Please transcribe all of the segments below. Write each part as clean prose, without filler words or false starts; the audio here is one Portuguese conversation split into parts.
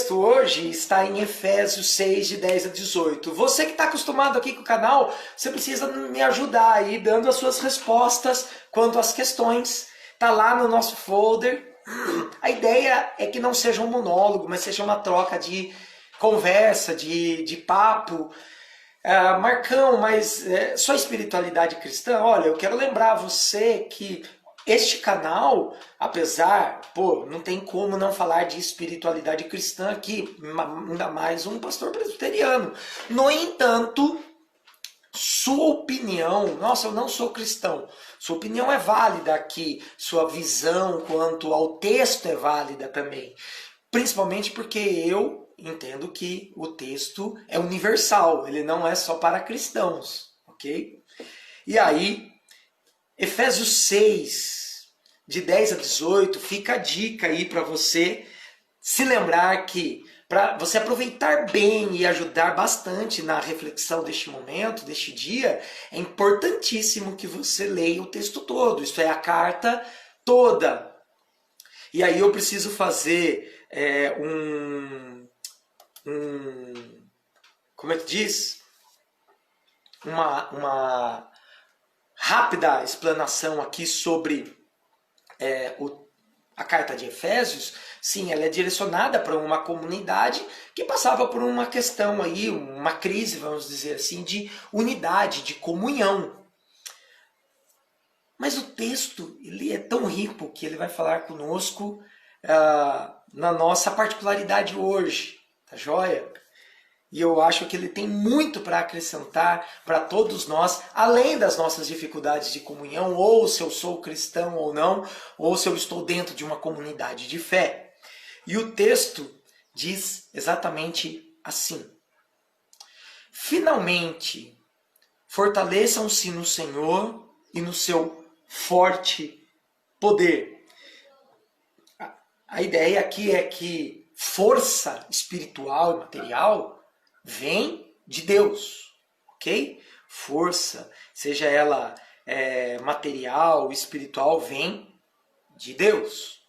texto hoje está em Efésios 6, de 10 a 18. Você que está acostumado aqui com o canal, você precisa me ajudar aí, dando as suas respostas quanto às questões. Está lá no nosso folder. A ideia é que não seja um monólogo, mas seja uma troca de conversa, de papo. Marcão, mas só espiritualidade cristã? Olha, eu quero lembrar você que este canal, apesar, não tem como não falar de espiritualidade cristã aqui, ainda mais um pastor presbiteriano. No entanto, sua opinião, nossa, eu não sou cristão, sua opinião é válida aqui, sua visão quanto ao texto é válida também. Principalmente porque eu entendo que o texto é universal, ele não é só para cristãos, ok? E aí, Efésios 6, de 10 a 18, fica a dica aí para você se lembrar que, para você aproveitar bem e ajudar bastante na reflexão deste momento, deste dia, é importantíssimo que você leia o texto todo, isto é, a carta toda. E aí eu preciso fazer como é que diz? Uma rápida explanação aqui sobre a carta de Efésios. Sim, ela é direcionada para uma comunidade que passava por uma questão aí, uma crise, vamos dizer assim, de unidade, de comunhão. Mas o texto, ele é tão rico que ele vai falar conosco na nossa particularidade hoje, tá joia? E eu acho que ele tem muito para acrescentar para todos nós, além das nossas dificuldades de comunhão, ou se eu sou cristão ou não, ou se eu estou dentro de uma comunidade de fé. E o texto diz exatamente assim: finalmente, fortaleçam-se no Senhor e no seu forte poder. A ideia aqui é que força espiritual e material vem de Deus, ok? Força, seja ela material, espiritual, vem de Deus.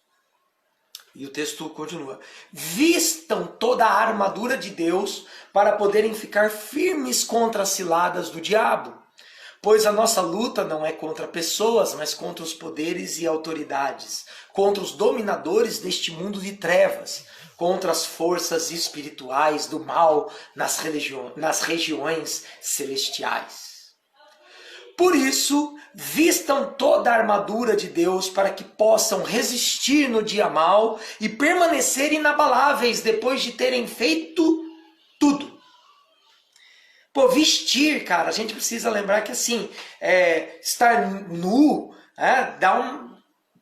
E o texto continua: vistam toda a armadura de Deus para poderem ficar firmes contra as ciladas do diabo. Pois a nossa luta não é contra pessoas, mas contra os poderes e autoridades, contra os dominadores deste mundo de trevas, contra as forças espirituais do mal nas regiões celestiais. Por isso, vistam toda a armadura de Deus para que possam resistir no dia mau e permanecer inabaláveis depois de terem feito tudo. Vestir, cara, a gente precisa lembrar que assim, estar nu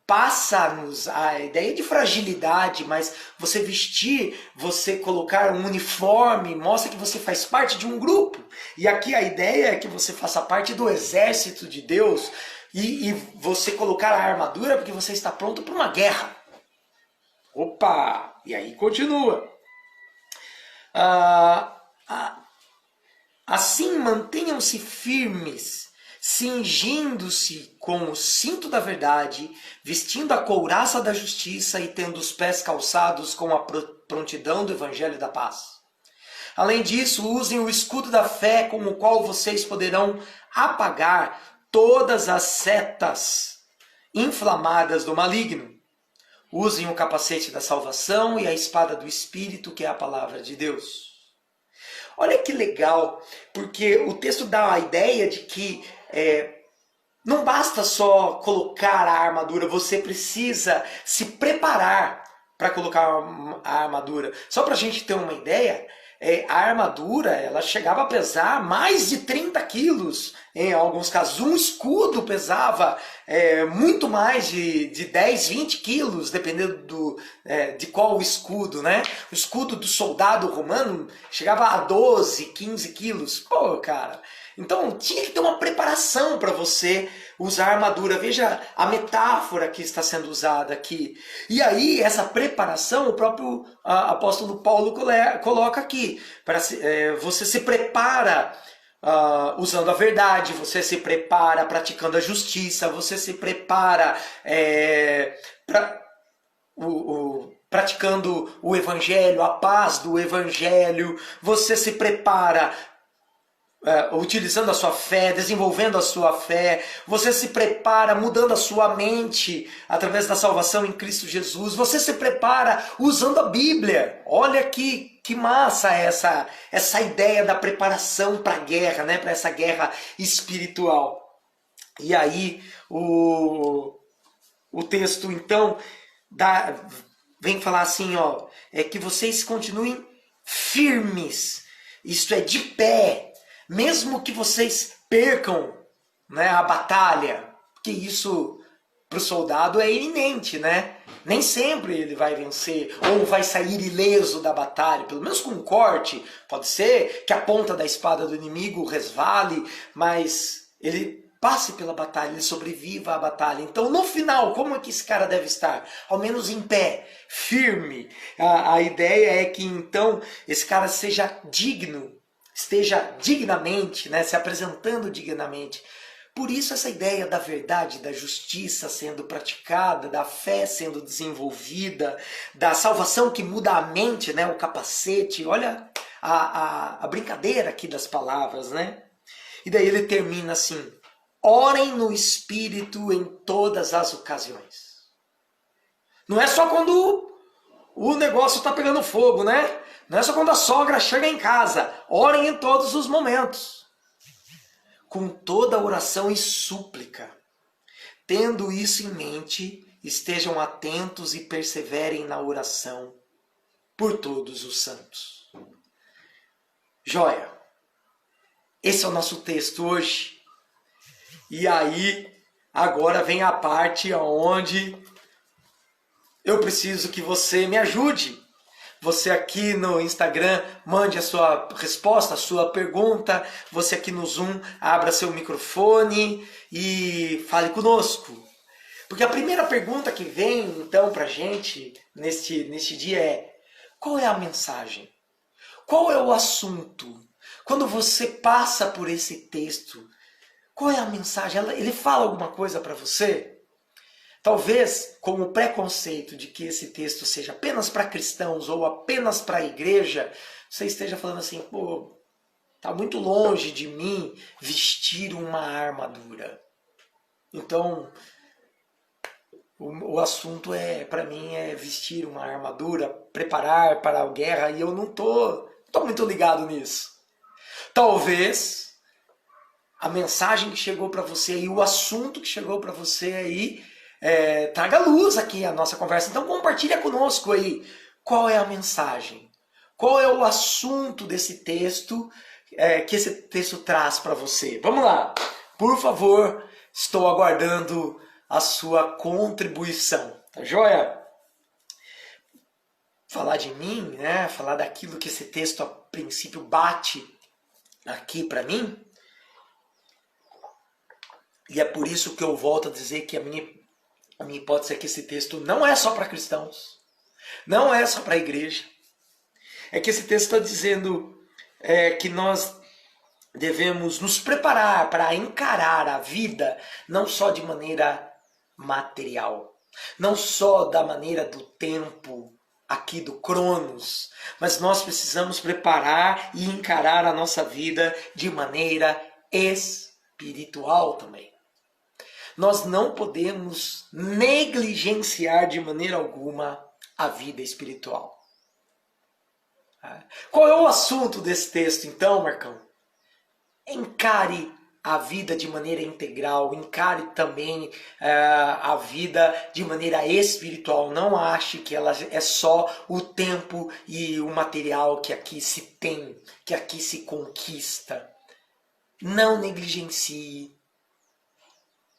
passa-nos a ideia de fragilidade, mas você vestir, você colocar um uniforme, mostra que você faz parte de um grupo. E aqui a ideia é que você faça parte do exército de Deus e você colocar a armadura porque você está pronto para uma guerra. Opa! E aí continua. Assim, mantenham-se firmes, cingindo-se com o cinto da verdade, vestindo a couraça da justiça e tendo os pés calçados com a prontidão do evangelho da paz. Além disso, usem o escudo da fé com o qual vocês poderão apagar todas as setas inflamadas do maligno. Usem o capacete da salvação e a espada do Espírito, que é a palavra de Deus. Olha que legal, porque o texto dá a ideia de que não basta só colocar a armadura, você precisa se preparar para colocar a armadura. Só para a gente ter uma ideia, a armadura ela chegava a pesar mais de 30 quilos, em alguns casos. Um escudo pesava muito mais de 10, 20 quilos, dependendo de qual o escudo, né? O escudo do soldado romano chegava a 12, 15 quilos. Pô, cara, então tinha que ter uma preparação para você usar armadura. Veja a metáfora que está sendo usada aqui. E aí, essa preparação, o próprio apóstolo Paulo coloca aqui. Você se prepara usando a verdade, você se prepara praticando a justiça, você se prepara praticando o Evangelho, a paz do Evangelho, você se prepara utilizando a sua fé, desenvolvendo a sua fé, você se prepara mudando a sua mente através da salvação em Cristo Jesus, você se prepara usando a Bíblia. Olha que massa essa ideia da preparação para a guerra, né? Para essa guerra espiritual. E aí o texto então vem falar assim, ó, que vocês continuem firmes, isto é, de pé, mesmo que vocês percam, né, a batalha, porque isso para o soldado é iminente, né? Nem sempre ele vai vencer ou vai sair ileso da batalha, pelo menos com um corte. Pode ser que a ponta da espada do inimigo resvale, mas ele passe pela batalha, ele sobreviva à batalha. Então, no final, como é que esse cara deve estar? Ao menos em pé, firme. A ideia é que, então, esse cara seja digno, esteja dignamente, né, se apresentando dignamente. Por isso essa ideia da verdade, da justiça sendo praticada, da fé sendo desenvolvida, da salvação que muda a mente, né, o capacete. Olha a brincadeira aqui das palavras, né? E daí ele termina assim: orem no Espírito em todas as ocasiões. Não é só quando o negócio está pegando fogo, né? Não é só quando a sogra chega em casa. Orem em todos os momentos. Com toda oração e súplica. Tendo isso em mente, estejam atentos e perseverem na oração por todos os santos. Joia! Esse é o nosso texto hoje. E aí, agora vem a parte onde eu preciso que você me ajude. Você aqui no Instagram, mande a sua resposta, a sua pergunta. Você aqui no Zoom, abra seu microfone e fale conosco. Porque a primeira pergunta que vem, então, pra gente neste dia é: qual é a mensagem? Qual é o assunto? Quando você passa por esse texto, qual é a mensagem? Ele fala alguma coisa para você? Talvez com o preconceito de que esse texto seja apenas para cristãos ou apenas para a igreja, você esteja falando assim: pô, tá muito longe de mim vestir uma armadura. Então, o assunto para mim é vestir uma armadura, preparar para a guerra, e eu não tô muito ligado nisso. Talvez a mensagem que chegou para você aí, o assunto que chegou para você aí, traga luz aqui a nossa conversa. Então compartilha conosco aí qual é a mensagem, qual é o assunto desse texto que esse texto traz para você. Vamos lá, por favor, estou aguardando a sua contribuição, tá joia? Falar de mim, né? Falar daquilo que esse texto a princípio bate aqui para mim. E é por isso que eu volto a dizer que a minha hipótese é que esse texto não é só para cristãos, não é só para a igreja. É que esse texto está dizendo que nós devemos nos preparar para encarar a vida não só de maneira material, não só da maneira do tempo, aqui do Cronos, mas nós precisamos preparar e encarar a nossa vida de maneira espiritual também. Nós não podemos negligenciar de maneira alguma a vida espiritual. Qual é o assunto desse texto então, Marcão? Encare a vida de maneira integral, encare também a vida de maneira espiritual. Não ache que ela é só o tempo e o material que aqui se tem, que aqui se conquista. Não negligencie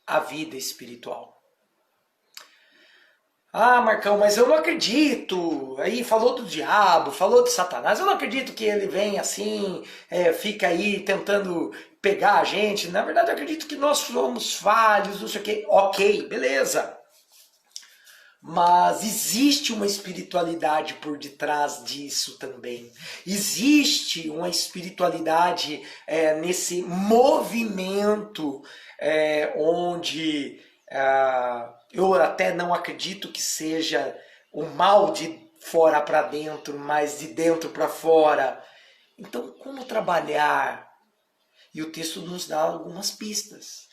a vida espiritual. Ah, Marcão, mas eu não acredito. Aí falou do diabo, falou de Satanás. Eu não acredito que ele vem assim, fica aí tentando pegar a gente. Na verdade, eu acredito que nós somos falhos, não sei o quê. Ok, beleza. Mas existe uma espiritualidade por detrás disso também. Existe uma espiritualidade nesse movimento onde eu até não acredito que seja o mal de fora para dentro, mas de dentro para fora. Então, como trabalhar? E o texto nos dá algumas pistas.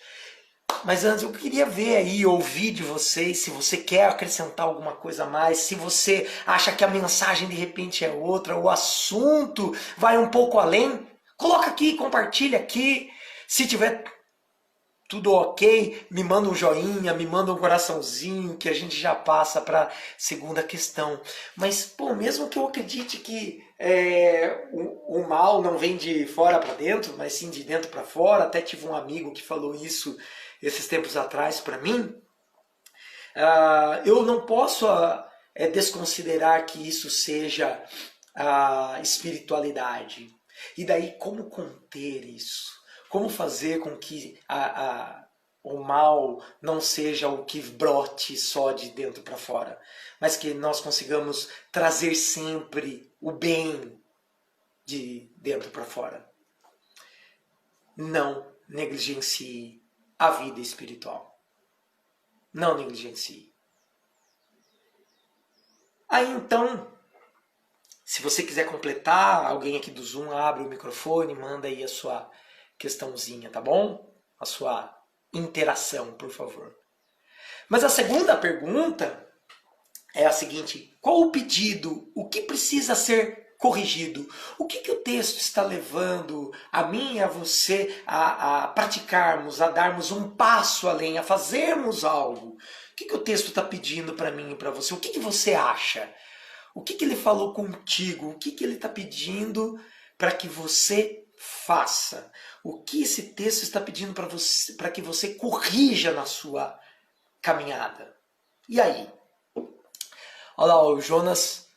Mas antes eu queria ver aí, ouvir de vocês, se você quer acrescentar alguma coisa a mais, se você acha que a mensagem de repente é outra, o assunto vai um pouco além, coloca aqui, compartilha aqui. Se tiver tudo ok, me manda um joinha, me manda um coraçãozinho, que a gente já passa para a segunda questão. Mas, pô, mesmo que eu acredite que o mal não vem de fora para dentro, mas sim de dentro para fora, até tive um amigo que falou isso esses tempos atrás para mim, eu não posso desconsiderar que isso seja a espiritualidade. E daí, como conter isso? Como fazer com que o mal não seja o que brote só de dentro para fora, mas que nós consigamos trazer sempre o bem de dentro para fora? Não negligencie a vida espiritual. Não negligencie. Aí então, se você quiser completar, alguém aqui do Zoom abre o microfone, manda aí a sua questãozinha, tá bom? A sua interação, por favor. Mas a segunda pergunta é a seguinte: qual o pedido? O que precisa ser corrigido? O que o texto está levando a mim e a você a praticarmos, a darmos um passo além, a fazermos algo? O que o texto está pedindo para mim e para você? O que você acha? O que ele falou contigo? O que ele está pedindo para que você faça? O que esse texto está pedindo para você, para que você corrija na sua caminhada? E aí? Olha lá, o Jonas,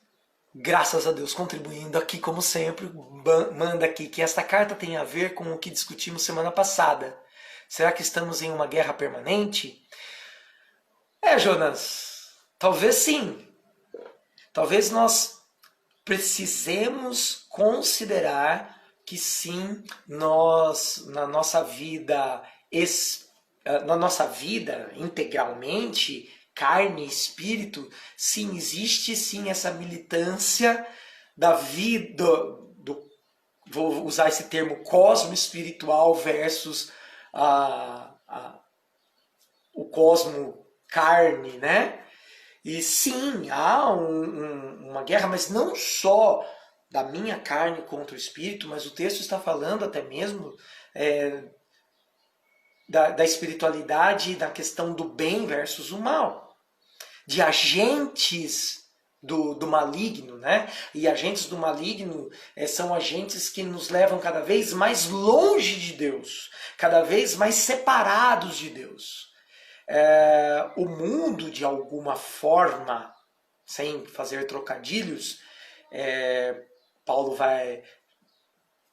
graças a Deus, contribuindo aqui como sempre, manda aqui que esta carta tem a ver com o que discutimos semana passada. Será que estamos em uma guerra permanente? Jonas, talvez sim. Talvez nós precisemos considerar que sim, nós, na nossa vida integralmente, carne e espírito, sim, existe sim essa militância da vida, vou usar esse termo, cosmo espiritual versus o cosmo carne, né? E sim, há uma guerra, mas não só da minha carne contra o espírito, mas o texto está falando até mesmo da espiritualidade, da questão do bem versus o mal, de agentes do maligno, né? E agentes do maligno são agentes que nos levam cada vez mais longe de Deus, cada vez mais separados de Deus. O mundo, de alguma forma, sem fazer trocadilhos, Paulo vai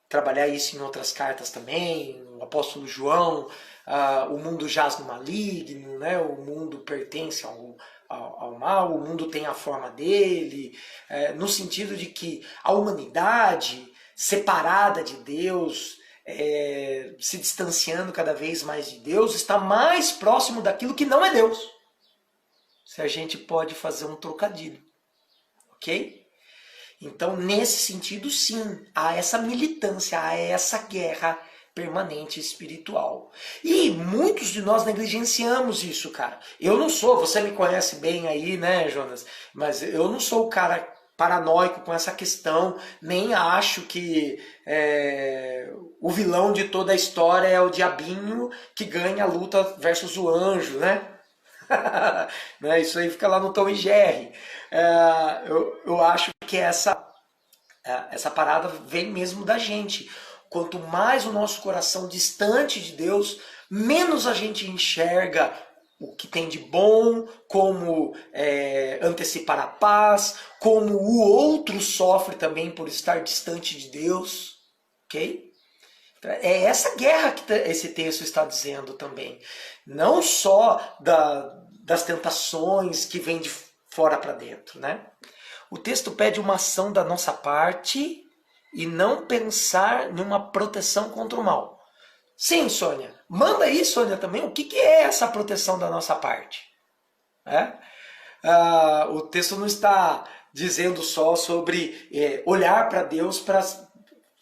trabalhar isso em outras cartas também, o apóstolo João, o mundo jaz no maligno, né? O mundo pertence ao mal, o mundo tem a forma dele, no sentido de que a humanidade separada de Deus, se distanciando cada vez mais de Deus, está mais próximo daquilo que não é Deus. Se a gente pode fazer um trocadilho, ok? Então, nesse sentido, sim, há essa militância, há essa guerra permanente espiritual. E muitos de nós negligenciamos isso, cara. Eu não sou, você me conhece bem aí, né, Jonas? Mas eu não sou o cara paranoico com essa questão, nem acho que o vilão de toda a história é o diabinho que ganha a luta versus o anjo, né? Isso aí fica lá no Tom e Jerry. Eu acho que essa parada vem mesmo da gente. Quanto mais o nosso coração distante de Deus, menos a gente enxerga o que tem de bom, como antecipar a paz, como o outro sofre também por estar distante de Deus. Ok? É essa guerra que esse texto está dizendo também. Não só das tentações que vêm de fora para dentro, né? O texto pede uma ação da nossa parte e não pensar numa proteção contra o mal. Sim, Sônia. Manda aí, Sônia, também. O que é essa proteção da nossa parte? o texto não está dizendo só sobre olhar para Deus para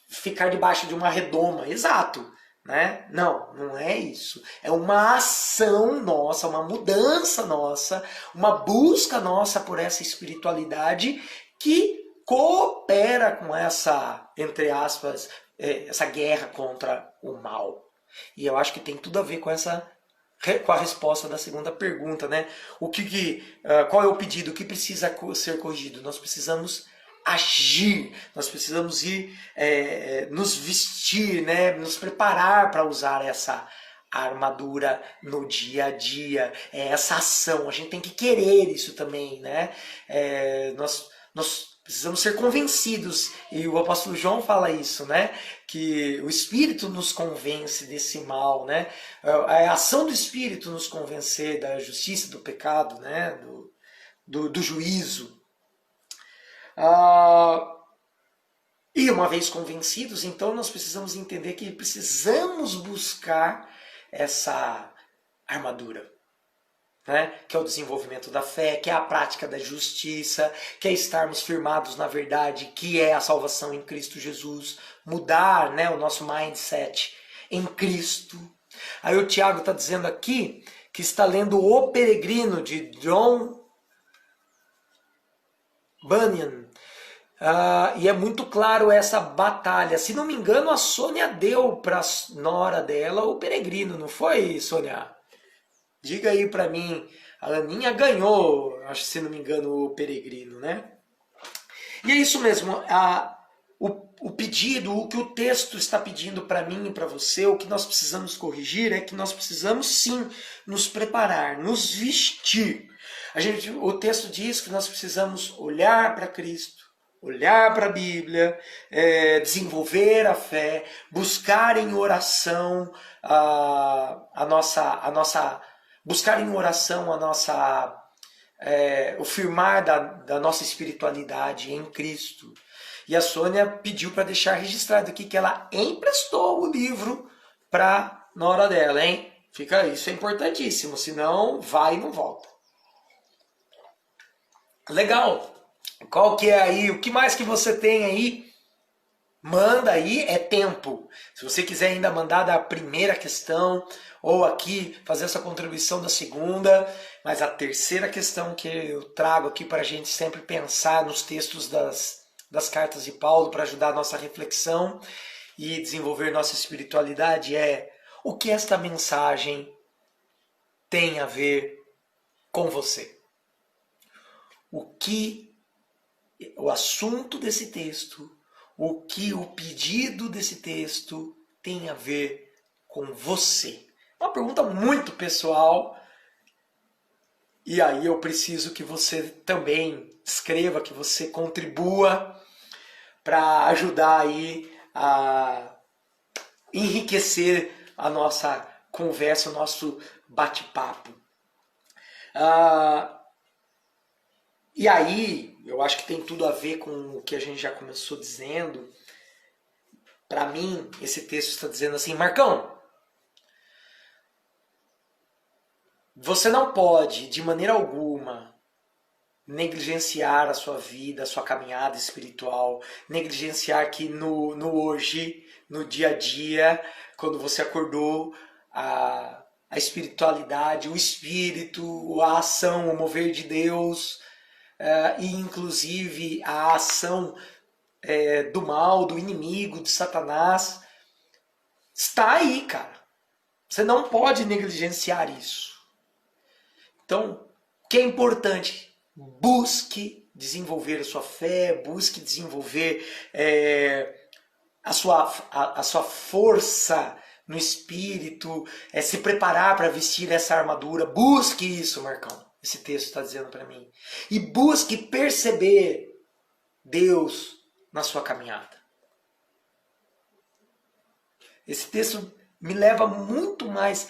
ficar debaixo de uma redoma. Exato. Né? Não, não é isso. É uma ação nossa, uma mudança nossa, uma busca nossa por essa espiritualidade que coopera com essa, entre aspas, essa guerra contra o mal. E eu acho que tem tudo a ver com a resposta da segunda pergunta, né? Qual é o pedido? O que precisa ser corrigido? Nós precisamos agir, nós precisamos ir nos vestir, né? Nos preparar para usar essa armadura no dia a dia, essa ação. A gente tem que querer isso também, né? Nós precisamos ser convencidos, e o apóstolo João fala isso, né? Que o Espírito nos convence desse mal, né? A ação do Espírito nos convencer da justiça, do pecado, né? Do juízo. E uma vez convencidos, então nós precisamos entender que precisamos buscar essa armadura. Né? Que é o desenvolvimento da fé, que é a prática da justiça, que é estarmos firmados na verdade, que é a salvação em Cristo Jesus, mudar, né, o nosso mindset em Cristo. Aí o Tiago está dizendo aqui que está lendo O Peregrino, de John Bunyan. E é muito claro essa batalha. Se não me engano, a Sônia deu para a nora dela O Peregrino, não foi, Sônia? Diga aí para mim, a Aninha ganhou, acho que se não me engano, O Peregrino, né? E é isso mesmo, o pedido, o que o texto está pedindo para mim e para você, o que nós precisamos corrigir é que nós precisamos sim nos preparar, nos vestir. O texto diz que nós precisamos olhar para Cristo, olhar para a Bíblia, desenvolver a fé, buscar em oração buscar em oração o firmar da nossa espiritualidade em Cristo. E a Sônia pediu para deixar registrado aqui que ela emprestou o livro para nora dela, hein? Isso é importantíssimo, senão vai e não volta. Legal! Qual que é aí? O que mais que você tem aí? Manda aí, é tempo. Se você quiser ainda mandar da primeira questão, ou aqui fazer essa contribuição da segunda, mas a terceira questão que eu trago aqui para a gente sempre pensar nos textos das cartas de Paulo, para ajudar a nossa reflexão e desenvolver nossa espiritualidade, é o que esta mensagem tem a ver com você. O assunto desse texto, o pedido desse texto tem a ver com você. Uma pergunta muito pessoal, e aí eu preciso que você também escreva, que você contribua para ajudar aí a enriquecer a nossa conversa, o nosso bate-papo. E aí, eu acho que tem tudo a ver com o que a gente já começou dizendo. Para mim, esse texto está dizendo assim, Marcão, você não pode, de maneira alguma, negligenciar a sua vida, a sua caminhada espiritual, negligenciar que no hoje, no dia a dia, quando você acordou, a espiritualidade, o espírito, a ação, o mover de Deus, e inclusive a ação do mal, do inimigo, de Satanás, está aí, cara. Você não pode negligenciar isso. Então, o que é importante? Busque desenvolver a sua fé, busque desenvolver a sua força no espírito, se preparar para vestir essa armadura. Busque isso, Marcão. Esse texto está dizendo para mim. E busque perceber Deus na sua caminhada. Esse texto me leva muito mais...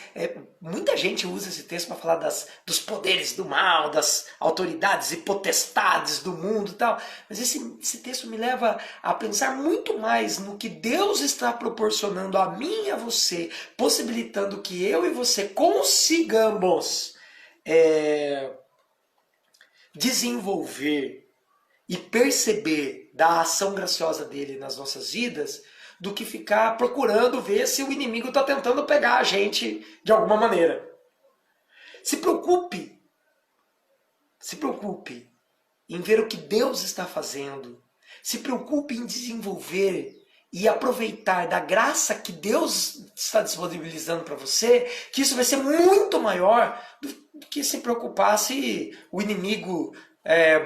muita gente usa esse texto para falar dos poderes do mal, das autoridades e potestades do mundo e tal. Mas esse texto me leva a pensar muito mais no que Deus está proporcionando a mim e a você, possibilitando que eu e você consigamos desenvolver e perceber da ação graciosa dele nas nossas vidas do que ficar procurando ver se o inimigo está tentando pegar a gente de alguma maneira. Se preocupe em ver o que Deus está fazendo. Se preocupe em desenvolver e aproveitar da graça que Deus está disponibilizando para você, que isso vai ser muito maior do que se preocupar se o inimigo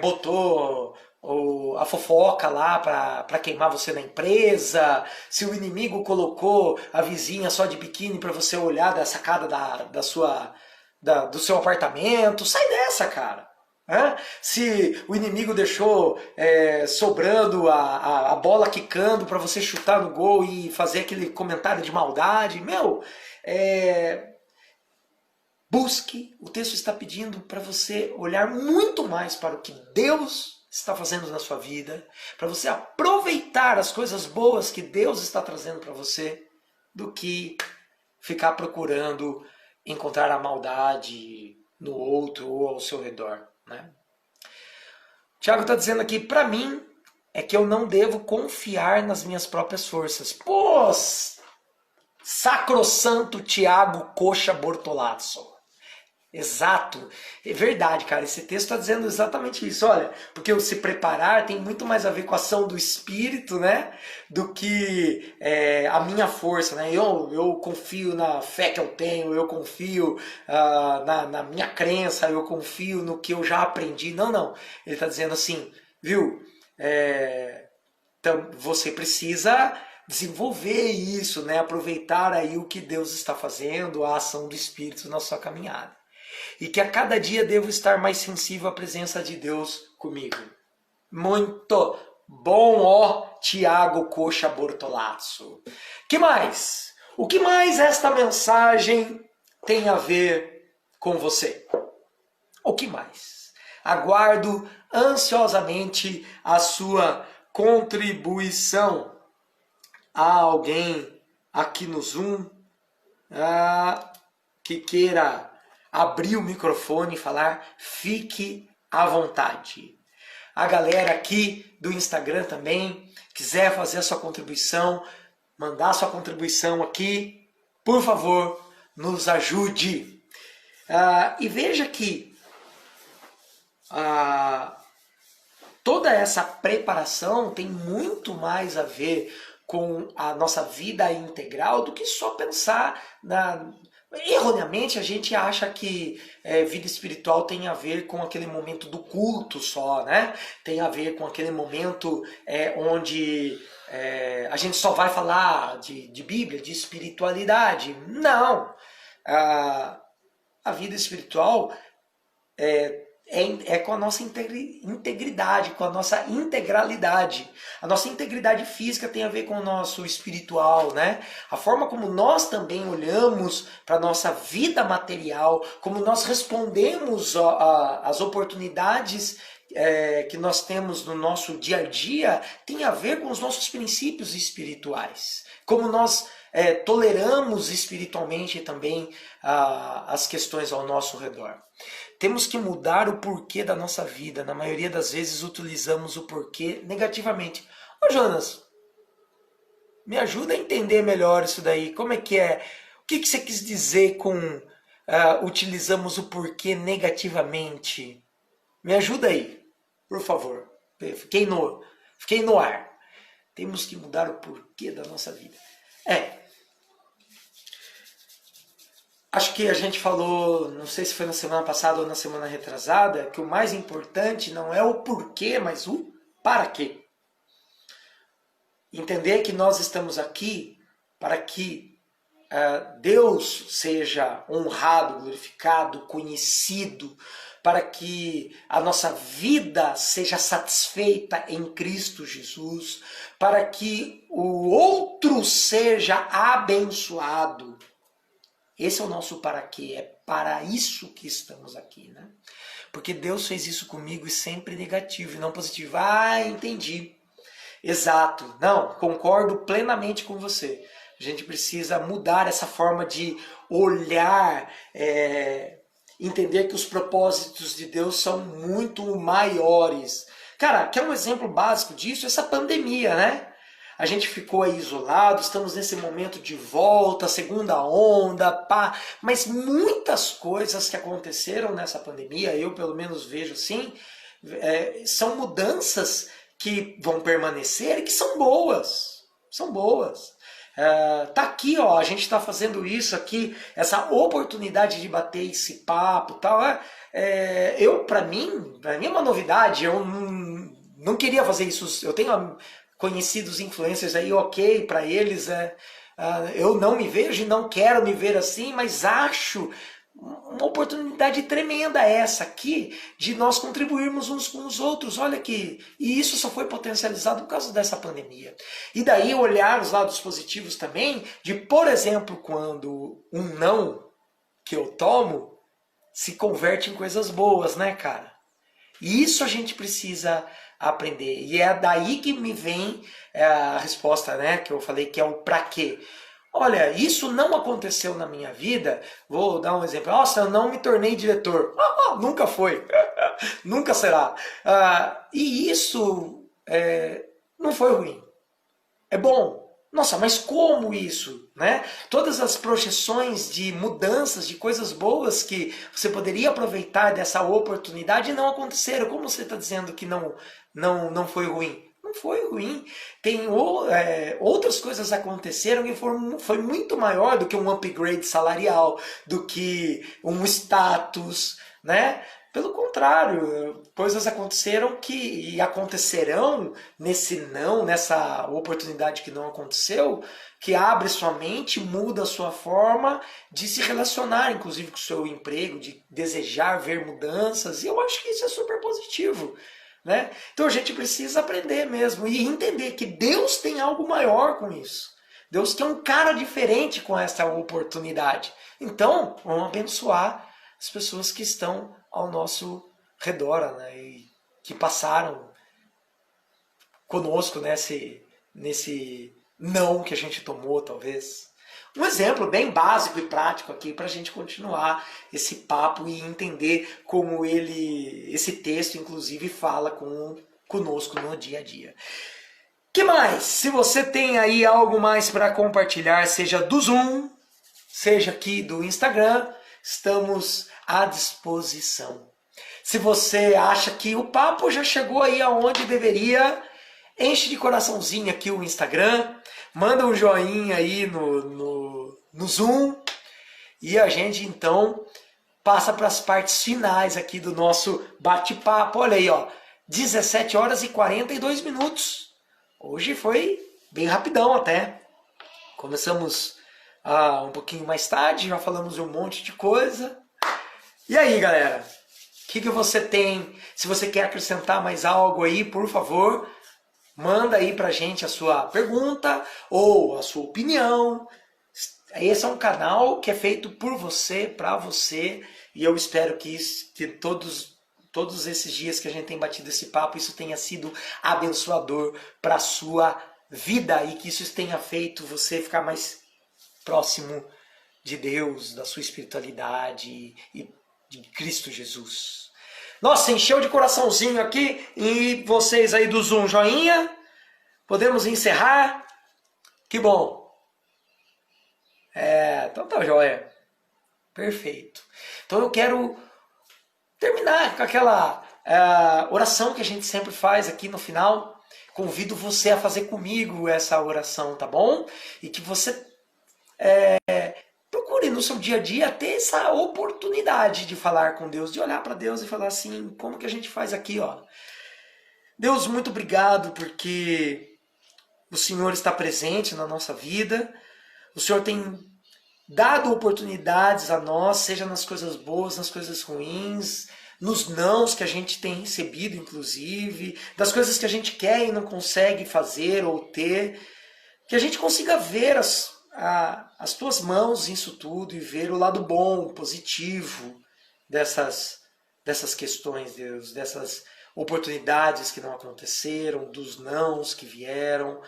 botou a fofoca lá para queimar você na empresa, se o inimigo colocou a vizinha só de biquíni para você olhar da sacada do seu apartamento. Sai dessa, cara. Se o inimigo deixou sobrando a bola quicando para você chutar no gol e fazer aquele comentário de maldade, busque. O texto está pedindo para você olhar muito mais para o que Deus está fazendo na sua vida, para você aproveitar as coisas boas que Deus está trazendo para você, do que ficar procurando encontrar a maldade no outro ou ao seu redor. Né? Tiago está dizendo aqui, para mim, é que eu não devo confiar nas minhas próprias forças. Pô, sacrossanto Tiago Coxa Bortolazzo. Exato, é verdade, cara, esse texto está dizendo exatamente isso. Olha, porque o se preparar tem muito mais a ver com a ação do Espírito, né, do que a minha força, né? Eu confio na fé que eu tenho, eu confio na minha crença, eu confio no que eu já aprendi. Não, ele está dizendo assim, viu, então você precisa desenvolver isso, né? Aproveitar aí o que Deus está fazendo, a ação do Espírito na sua caminhada. E que a cada dia devo estar mais sensível à presença de Deus comigo. Muito bom, ó Tiago Coxa Bortolazzo. Que mais? O que mais esta mensagem tem a ver com você? O que mais? Aguardo ansiosamente a sua contribuição. Há alguém aqui no Zoom que queira abrir o microfone e falar? Fique à vontade. A galera aqui do Instagram também, quiser fazer a sua contribuição, mandar a sua contribuição aqui, por favor, nos ajude. E veja que toda essa preparação tem muito mais a ver com a nossa vida integral do que só pensar Erroneamente a gente acha que vida espiritual tem a ver com aquele momento do culto só, né? Tem a ver com aquele momento onde a gente só vai falar de Bíblia, de espiritualidade. Não! A vida espiritual é com a nossa integridade, com a nossa integralidade. A nossa integridade física tem a ver com o nosso espiritual, né? A forma como nós também olhamos para a nossa vida material, como nós respondemos às oportunidades que nós temos no nosso dia a dia, tem a ver com os nossos princípios espirituais. Como nós toleramos espiritualmente também as questões ao nosso redor. Temos que mudar o porquê da nossa vida. Na maioria das vezes utilizamos o porquê negativamente. Ô Jonas, me ajuda a entender melhor isso daí. Como é que é? O que você quis dizer com utilizamos o porquê negativamente? Me ajuda aí, por favor. Fiquei no ar. Temos que mudar o porquê da nossa vida. Acho que a gente falou, não sei se foi na semana passada ou na semana retrasada, que o mais importante não é o porquê, mas o para quê. Entender que nós estamos aqui para que Deus seja honrado, glorificado, conhecido, para que a nossa vida seja satisfeita em Cristo Jesus, para que o outro seja abençoado. Esse é o nosso para quê, é para isso que estamos aqui, né? Porque Deus fez isso comigo e sempre negativo e não positivo. Entendi. Exato. Não, concordo plenamente com você. A gente precisa mudar essa forma de olhar entender que os propósitos de Deus são muito maiores. Cara, quer um exemplo básico disso? Essa pandemia, né? A gente ficou aí isolado, estamos nesse momento de volta, segunda onda, pá. Mas muitas coisas que aconteceram nessa pandemia, eu pelo menos vejo assim, são mudanças que vão permanecer e que são boas. São boas. Tá aqui, ó, a gente está fazendo isso aqui, essa oportunidade de bater esse papo e tal. Para mim é uma novidade, eu não queria fazer isso. Eu tenho conhecidos influencers aí, ok, para eles eu não me vejo e não quero me ver assim, mas acho uma oportunidade tremenda essa aqui de nós contribuirmos uns com os outros. Olha aqui, e isso só foi potencializado por causa dessa pandemia. E daí olhar os lados positivos também de, por exemplo, quando um não que eu tomo se converte em coisas boas, né, cara? E isso a gente precisa aprender. E é daí que me vem a resposta, né, que eu falei, que é o pra quê. Olha, isso não aconteceu na minha vida. Vou dar um exemplo. Nossa, eu não me tornei diretor. Nunca foi. Nunca será. E isso não foi ruim. É bom. Nossa, mas como isso? Né? Todas as projeções de mudanças, de coisas boas que você poderia aproveitar dessa oportunidade não aconteceram. Como você está dizendo que não foi ruim? Não foi ruim. Tem outras coisas aconteceram e foi muito maior do que um upgrade salarial, do que um status, né? Pelo contrário, coisas aconteceram e acontecerão nessa oportunidade que não aconteceu, que abre sua mente, muda a sua forma de se relacionar, inclusive com o seu emprego, de desejar ver mudanças, e eu acho que isso é super positivo. Né? Então a gente precisa aprender mesmo e entender que Deus tem algo maior com isso. Deus tem um cara diferente com essa oportunidade. Então, vamos abençoar as pessoas que estão ao nosso redor, né? E que passaram conosco nesse não que a gente tomou, talvez. Um exemplo bem básico e prático aqui para a gente continuar esse papo e entender como esse texto, inclusive, fala conosco no dia a dia. Que mais? Se você tem aí algo mais para compartilhar, seja do Zoom, seja aqui do Instagram, estamos à disposição. Se você acha que o papo já chegou aí aonde deveria, enche de coraçãozinho aqui o Instagram, manda um joinha aí no Zoom e a gente então passa para as partes finais aqui do nosso bate-papo. Olha aí, ó, 17 horas e 42 minutos. Hoje foi bem rapidão até. Começamos um pouquinho mais tarde, já falamos um monte de coisa. E aí, galera? O que você tem? Se você quer acrescentar mais algo aí, por favor, manda aí pra gente a sua pergunta ou a sua opinião. Esse é um canal que é feito por você, para você, e eu espero que todos esses dias que a gente tem batido esse papo, isso tenha sido abençoador para a sua vida e que isso tenha feito você ficar mais próximo de Deus, da sua espiritualidade e de Cristo Jesus. Nossa, encheu de coraçãozinho aqui. E vocês aí do Zoom, joinha? Podemos encerrar? Que bom. Então tá joia. Perfeito. Então eu quero terminar com aquela oração que a gente sempre faz aqui no final. Convido você a fazer comigo essa oração, tá bom? E que você procure no seu dia a dia ter essa oportunidade de falar com Deus, de olhar para Deus e falar assim, como que a gente faz aqui, ó. Deus, muito obrigado porque o Senhor está presente na nossa vida. O Senhor tem dado oportunidades a nós, seja nas coisas boas, nas coisas ruins, nos nãos que a gente tem recebido, inclusive, das coisas que a gente quer e não consegue fazer ou ter, que a gente consiga ver as tuas mãos nisso tudo e ver o lado bom, positivo dessas questões, Deus, dessas oportunidades que não aconteceram, dos nãos que vieram,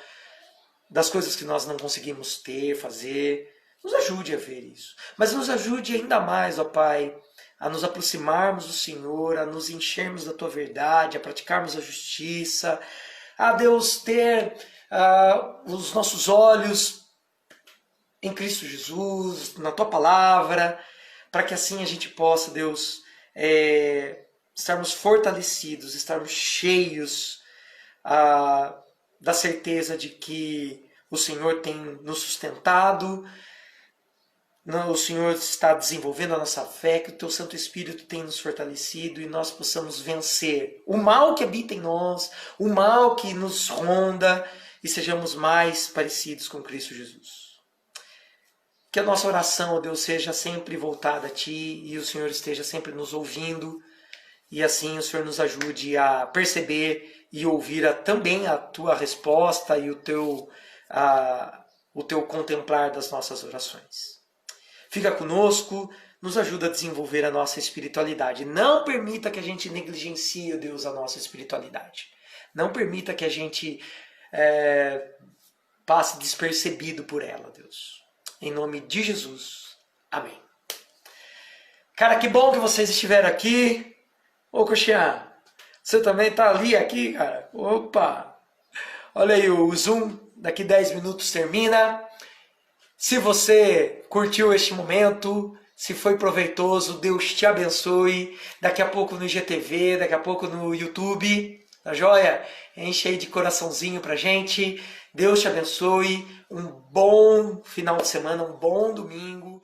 das coisas que nós não conseguimos ter, fazer. Nos ajude a ver isso. Mas nos ajude ainda mais, ó Pai, a nos aproximarmos do Senhor, a nos enchermos da Tua verdade, a praticarmos a justiça, a Deus ter os nossos olhos em Cristo Jesus, na Tua Palavra, para que assim a gente possa, Deus, estarmos fortalecidos, estarmos cheios da certeza de que o Senhor tem nos sustentado, o Senhor está desenvolvendo a nossa fé, que o Teu Santo Espírito tem nos fortalecido e nós possamos vencer o mal que habita em nós, o mal que nos ronda e sejamos mais parecidos com Cristo Jesus. Que a nossa oração, ó Deus, seja sempre voltada a Ti e o Senhor esteja sempre nos ouvindo e assim o Senhor nos ajude a perceber e ouvir também a Tua resposta e o Teu contemplar das nossas orações. Fica conosco, nos ajuda a desenvolver a nossa espiritualidade. Não permita que a gente negligencie, Deus, a nossa espiritualidade. Não permita que a gente passe despercebido por ela, Deus. Em nome de Jesus. Amém. Cara, que bom que vocês estiveram aqui. Ô, Coxian, você também tá ali, aqui, cara? Opa! Olha aí, o Zoom daqui 10 minutos termina. Se você curtiu este momento, se foi proveitoso, Deus te abençoe. Daqui a pouco no IGTV, daqui a pouco no YouTube, tá joia? Enche aí de coraçãozinho pra gente. Deus te abençoe. Um bom final de semana, um bom domingo.